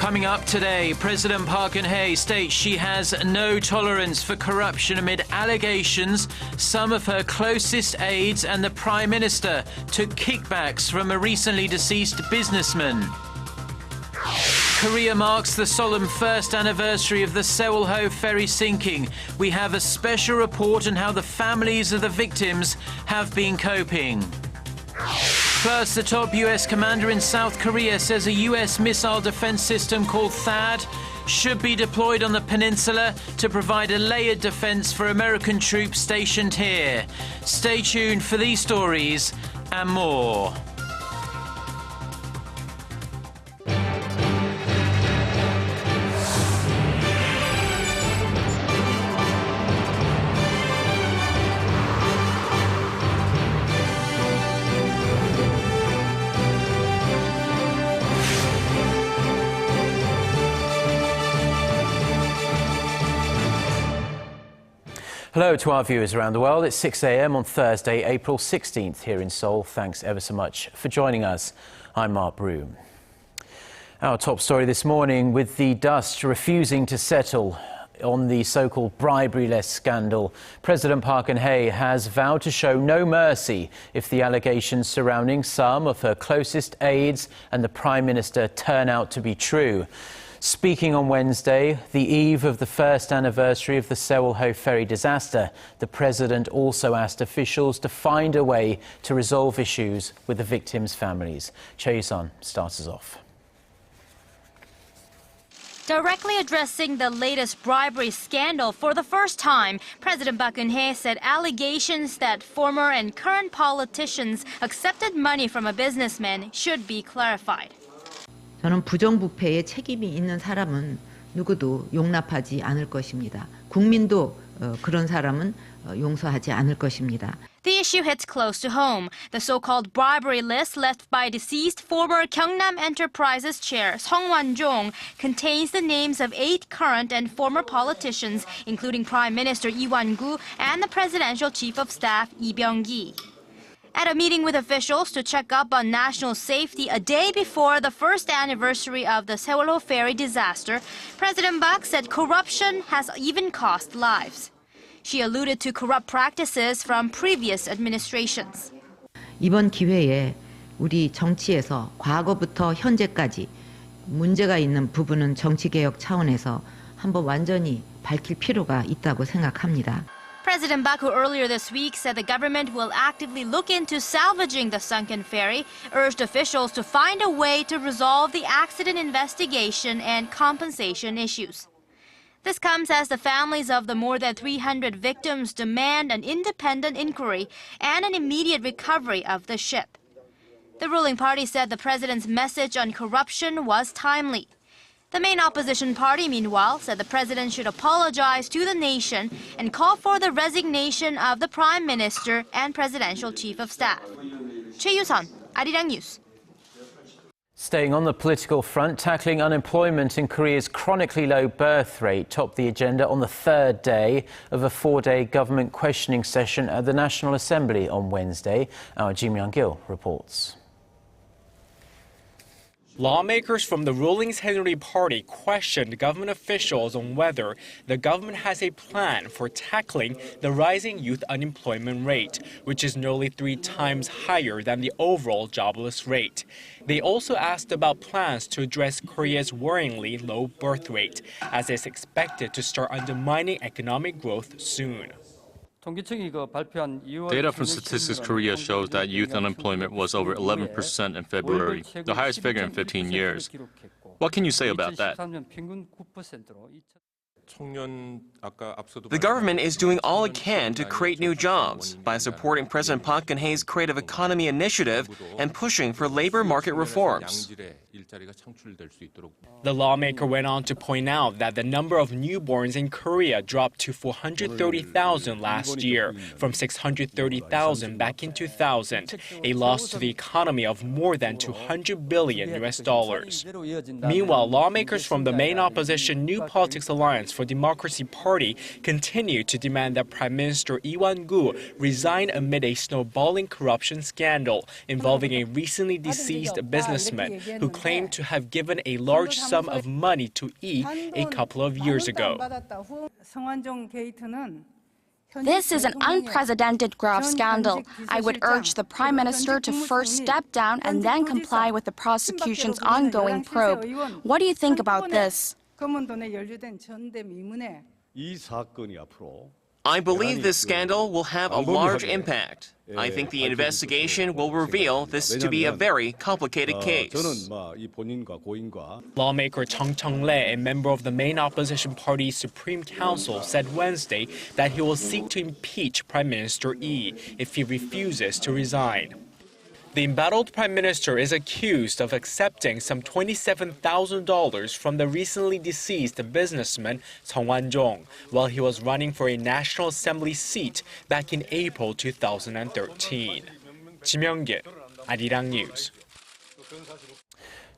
Coming up today, President Park Geun-hye states she has no tolerance for corruption amid allegations some of her closest aides and the Prime Minister took kickbacks from a recently deceased businessman. Korea marks the solemn first anniversary of the Sewol-ho ferry sinking. We have a special report on how the families of the victims have been coping. Plus, the top US commander in South Korea says a US missile defense system called THAAD should be deployed on the peninsula to provide a layered defense for American troops stationed here. Stay tuned for these stories and more. Hello to our viewers around the world. It's 6 a.m. on Thursday, April 16th here in Seoul. Thanks ever so much for joining us. I'm Mark Broome. Our top story this morning, with the dust refusing to settle on the so-called bribery-less scandal, President Park Geun-hye has vowed to show no mercy if the allegations surrounding some of her closest aides and the Prime Minister turn out to be true. Speaking on Wednesday, the eve of the first anniversary of the Sewol-ho ferry disaster, the president also asked officials to find a way to resolve issues with the victims' families. Chae-sun starts us off. Directly addressing the latest bribery scandal for the first time, President Park Geun-hye said allegations that former and current politicians accepted money from a businessman should be clarified. 저는 부정부패에 책임이 있는 사람은 누구도 용납하지 않을 것입니다. 국민도 그런 사람은 용서하지 않을 것입니다. The issue hits close to home. The so-called bribery list left by deceased former Gyeongnam Enterprises chair Song Wan-jong contains the names of 8 current and former politicians, including Prime Minister Lee Wan-gu and the Presidential Chief of Staff Lee Byung-gi. At a meeting with officials to check up on national safety a day before the first anniversary of the Sewol-ho ferry disaster, President Park said corruption has even cost lives. She alluded to corrupt practices from previous administrations. 이번 기회에 우리 정치에서 과거부터 현재까지 문제가 있는 부분은 정치개혁 차원에서 한번 완전히 밝힐 필요가 있다고 생각합니다. President Park, who earlier this week said the government will actively look into salvaging the sunken ferry, urged officials to find a way to resolve the accident investigation and compensation issues. This comes as the families of the more than 300 victims demand an independent inquiry and an immediate recovery of the ship. The ruling party said the president's message on corruption was timely. The main opposition party, meanwhile, said the president should apologize to the nation and call for the resignation of the prime minister and presidential chief of staff. Chae-sun, Arirang News. Staying on the political front, tackling unemployment in Korea's chronically low birth rate topped the agenda on the third day of a 4-day government questioning session at the National Assembly on Wednesday. Our Ji Myung-gil reports. Lawmakers from the ruling Henry Party questioned government officials on whether the government has a plan for tackling the rising youth unemployment rate, which is nearly 3 times higher than the overall jobless rate. They also asked about plans to address Korea's worryingly low birth rate, as it's expected to start undermining economic growth soon. Data from Statistics Korea shows that youth unemployment was over 11% in February, the highest figure in 15 years. What can you say about that? The government is doing all it can to create new jobs by supporting President Park Geun-hye's Creative Economy Initiative and pushing for labor market reforms. The lawmaker went on to point out that the number of newborns in Korea dropped to 430,000 last year, from 630,000 back in 2000, a loss to the economy of more than $200 billion. Meanwhile, lawmakers from the main opposition New Politics Alliance for Democracy Party continue to demand that Prime Minister Lee Wan-gu resign amid a snowballing corruption scandal involving a recently deceased businessman who claimed claimed to have given a large sum of money to Lee a couple of years ago. This is an unprecedented graft scandal. I would urge the Prime Minister to first step down and then comply with the prosecution's ongoing probe. What do you think about this? I believe this scandal will have a large impact. I think the investigation will reveal this to be a very complicated case. Lawmaker Chung Chung-lee, a member of the main opposition party's Supreme Council, said Wednesday that he will seek to impeach Prime Minister Lee if he refuses to resign. The embattled prime minister is accused of accepting some $27,000 from the recently deceased businessman Song Wan-jong while he was running for a National Assembly seat back in April 2013. Ji Myung-kit, Arirang News.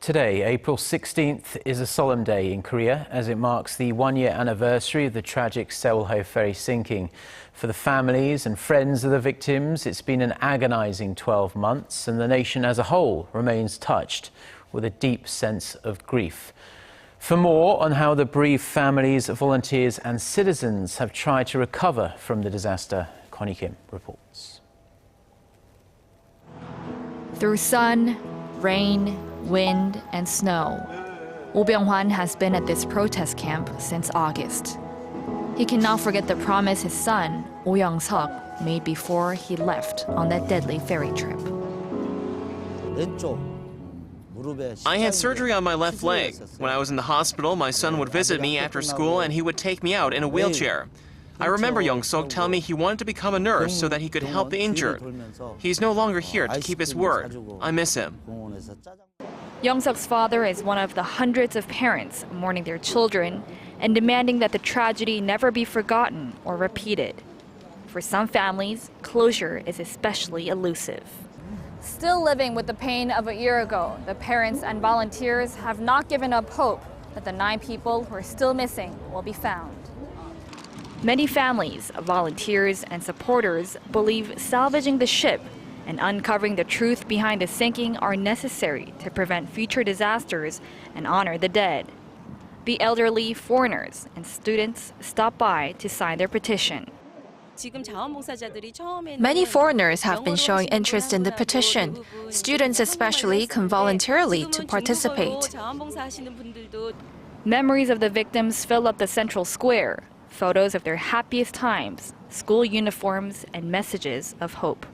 Today, April 16th, is a solemn day in Korea as it marks the one-year anniversary of the tragic Sewol-ho ferry sinking. For the families and friends of the victims, it's been an agonizing 12 months, and the nation as a whole remains touched with a deep sense of grief. For more on how the bereaved families, volunteers and citizens have tried to recover from the disaster, Connie Kim reports. Through sun, rain, wind and snow, Oh Byung-hwan has been at this protest camp since August. He cannot forget the promise his son, Oh Young-seok, made before he left on that deadly ferry trip. I had surgery on my left leg. When I was in the hospital, my son would visit me after school and he would take me out in a wheelchair. I remember Young-seok telling me he wanted to become a nurse so that he could help the injured. He's no longer here to keep his word. I miss him. Young-seok's father is one of the hundreds of parents mourning their children and demanding that the tragedy never be forgotten or repeated. For some families, closure is especially elusive. Still living with the pain of a year ago, the parents and volunteers have not given up hope that the 9 people who are still missing will be found. Many families, volunteers, and supporters believe salvaging the ship and uncovering the truth behind the sinking are necessary to prevent future disasters and honor the dead. The elderly, foreigners, and students stopped by to sign their petition. Many foreigners have been showing interest in the petition. Students especially come voluntarily to participate. Memories of the victims fill up the central square, photos of their happiest times, school uniforms, and messages of hope.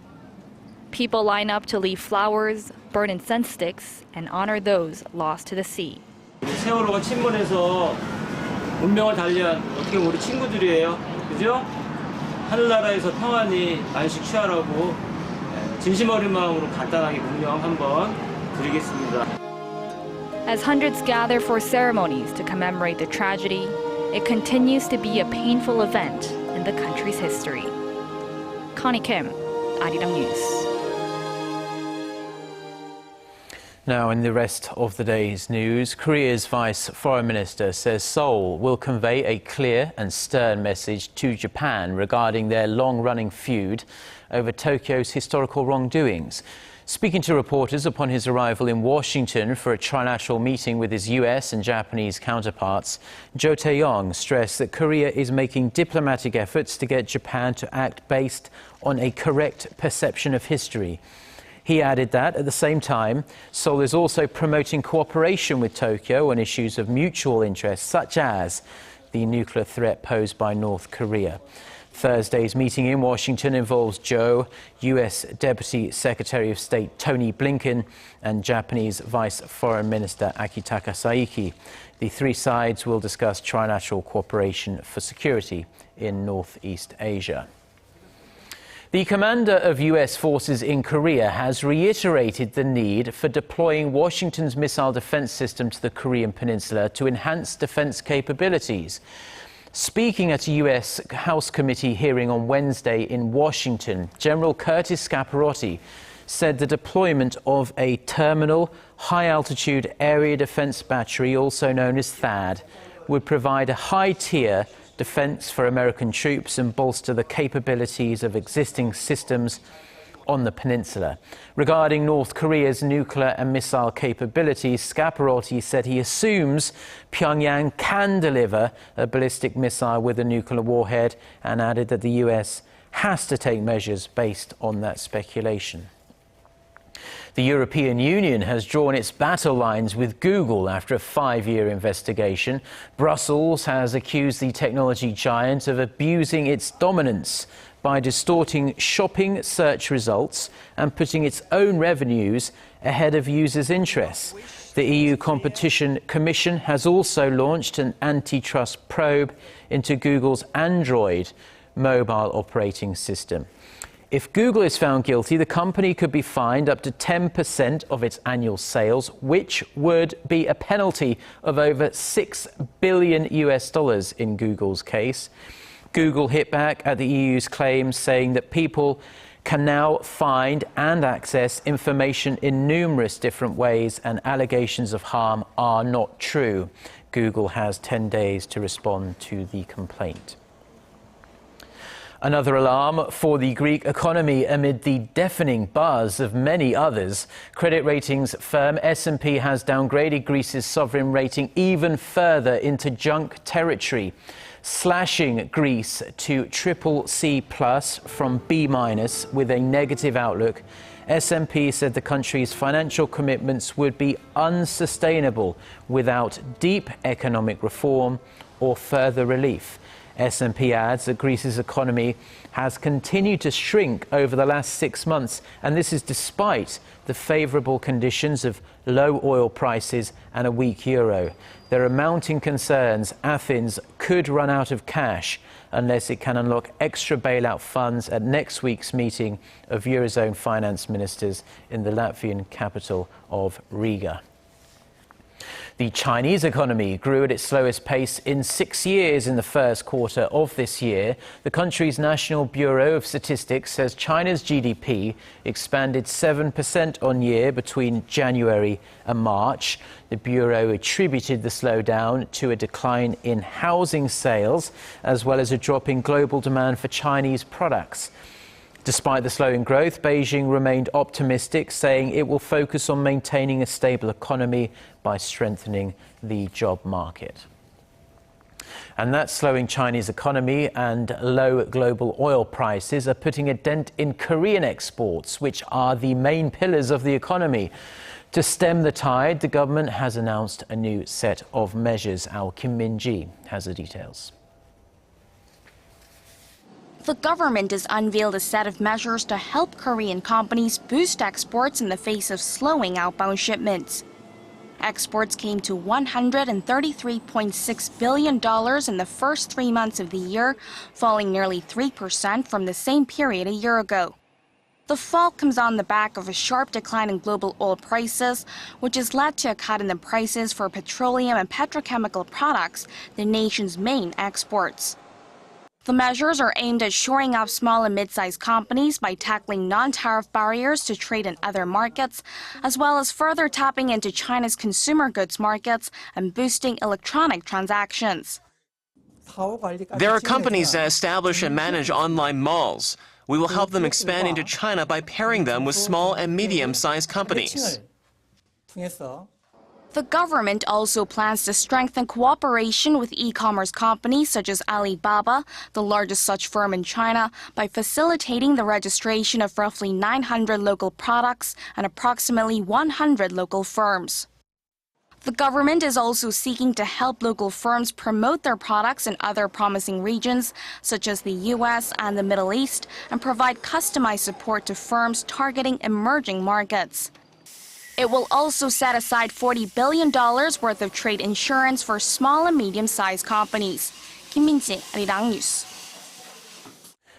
People line up to leave flowers, burn incense sticks, and honor those lost to the sea. 세월호가 침몰해서 운명을 달리한 어떻게 우리 친구들이에요, 그죠? 하늘나라에서 평안히 안식 취하라고 진심 어린 마음으로 간단하게 명령 한번 드리겠습니다. As hundreds gather for ceremonies to commemorate the tragedy, it continues to be a painful event in the country's history. Connie Kim, Arirang News. Now, in the rest of the day's news, Korea's Vice Foreign Minister says Seoul will convey a clear and stern message to Japan regarding their long-running feud over Tokyo's historical wrongdoings. Speaking to reporters upon his arrival in Washington for a trilateral meeting with his US and Japanese counterparts, Jo Tae-yong stressed that Korea is making diplomatic efforts to get Japan to act based on a correct perception of history. He added that, at the same time, Seoul is also promoting cooperation with Tokyo on issues of mutual interest, such as the nuclear threat posed by North Korea. Thursday's meeting in Washington involves Jo, US Deputy Secretary of State Tony Blinken, and Japanese Vice Foreign Minister Akitaka Saiki. The 3 sides will discuss trilateral cooperation for security in Northeast Asia. The commander of US forces in Korea has reiterated the need for deploying Washington's missile defense system to the Korean peninsula to enhance defense capabilities. Speaking at a US House committee hearing on Wednesday in Washington, General Curtis Scaparotti said the deployment of a terminal high-altitude area defense battery, also known as THAAD, would provide a high-tier defense for American troops and bolster the capabilities of existing systems on the peninsula. Regarding North Korea's nuclear and missile capabilities, Scaparotti said he assumes Pyongyang can deliver a ballistic missile with a nuclear warhead, and added that the US has to take measures based on that speculation. The European Union has drawn its battle lines with Google after a 5-year investigation. Brussels has accused the technology giant of abusing its dominance by distorting shopping search results and putting its own revenues ahead of users' interests. The EU Competition Commission has also launched an antitrust probe into Google's Android mobile operating system. If Google is found guilty, the company could be fined up to 10% of its annual sales, which would be a penalty of over $6 billion in Google's case. Google hit back at the EU's claims, saying that people can now find and access information in numerous different ways, and allegations of harm are not true. Google has 10 days to respond to the complaint. Another alarm for the Greek economy amid the deafening buzz of many others. Credit ratings firm S&P has downgraded Greece's sovereign rating even further into junk territory, slashing Greece to CCC+ from B- with a negative outlook. S&P said the country's financial commitments would be unsustainable without deep economic reform or further relief. S&P adds that Greece's economy has continued to shrink over the last 6 months, and this is despite the favourable conditions of low oil prices and a weak euro. There are mounting concerns Athens could run out of cash unless it can unlock extra bailout funds at next week's meeting of Eurozone finance ministers in the Latvian capital of Riga. The Chinese economy grew at its slowest pace in 6 years in the first quarter of this year. The country's National Bureau of Statistics says China's GDP expanded 7% on year between January and March. The Bureau attributed the slowdown to a decline in housing sales, as well as a drop in global demand for Chinese products. Despite the slowing growth, Beijing remained optimistic, saying it will focus on maintaining a stable economy by strengthening the job market. And that slowing Chinese economy and low global oil prices are putting a dent in Korean exports, which are the main pillars of the economy. To stem the tide, the government has announced a new set of measures. Our Kim Min-ji has the details. The government has unveiled a set of measures to help Korean companies boost exports in the face of slowing outbound shipments. Exports came to $133.6 billion in the first 3 months of the year, falling nearly 3% from the same period a year ago. The fall comes on the back of a sharp decline in global oil prices, which has led to a cut in the prices for petroleum and petrochemical products, the nation's main exports. The measures are aimed at shoring up small and mid-sized companies by tackling non-tariff barriers to trade in other markets, as well as further tapping into China's consumer goods markets and boosting electronic transactions. There are companies that establish and manage online malls. We will help them expand into China by pairing them with small and medium-sized companies. The government also plans to strengthen cooperation with e-commerce companies such as Alibaba, the largest such firm in China, by facilitating the registration of roughly 900 local products and approximately 100 local firms. The government is also seeking to help local firms promote their products in other promising regions, such as the US and the Middle East, and provide customized support to firms targeting emerging markets. It will also set aside $40 billion worth of trade insurance for small and medium-sized companies. Kim Min-ji, Arirang News.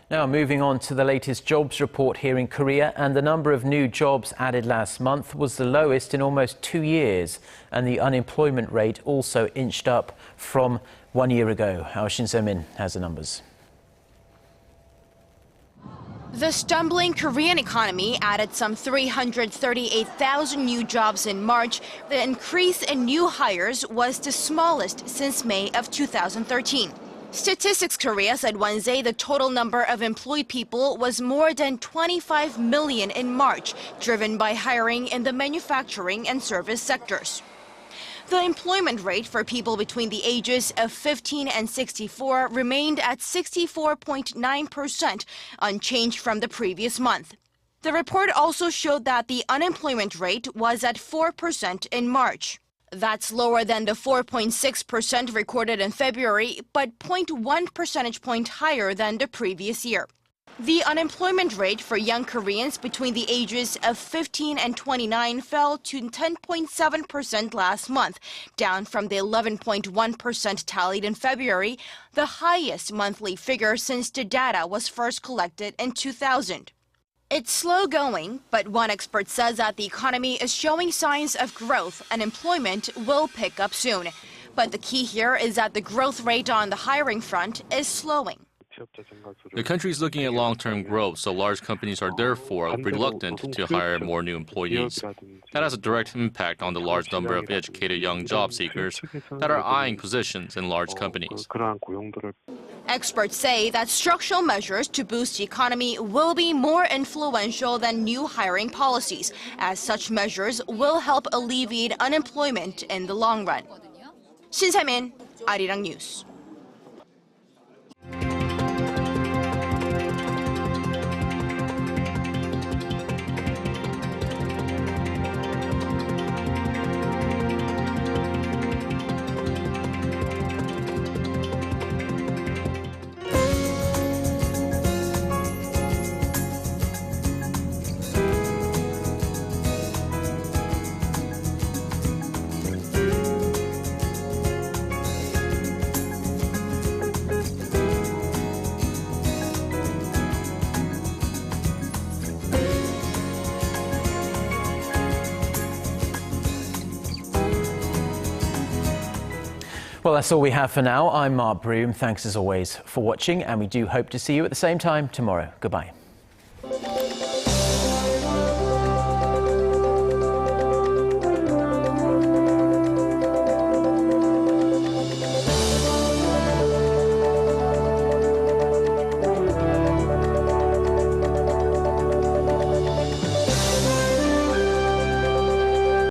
Now moving on to the latest jobs report here in Korea, and the number of new jobs added last month was the lowest in almost 2 years, and the unemployment rate also inched up from 1 year ago. Our Shin Se-min has the numbers. The stumbling Korean economy added some 338,000 new jobs in March. The increase in new hires was the smallest since May of 2013. Statistics Korea said Wednesday the total number of employed people was more than 25 million in March, driven by hiring in the manufacturing and service sectors. The employment rate for people between the ages of 15 and 64 remained at 64.9%, unchanged from the previous month. The report also showed that the unemployment rate was at 4% in March. That's lower than the 4.6% recorded in February, but 0.1 percentage point higher than the previous year. The unemployment rate for young Koreans between the ages of 15 and 29 fell to 10.7% last month, down from the 11.1% tallied in February, the highest monthly figure since the data was first collected in 2000. It's slow going, but one expert says that the economy is showing signs of growth and employment will pick up soon. But the key here is that the growth rate on the hiring front is slowing. The country is looking at long-term growth, so large companies are therefore reluctant to hire more new employees. That has a direct impact on the large number of educated young job seekers that are eyeing positions in large companies. Experts say that structural measures to boost the economy will be more influential than new hiring policies, as such measures will help alleviate unemployment in the long run. Shin Se-min, Arirang News. Well, that's all we have for now. I'm Mark Broome. Thanks as always for watching, and we do hope to see you at the same time tomorrow. Goodbye.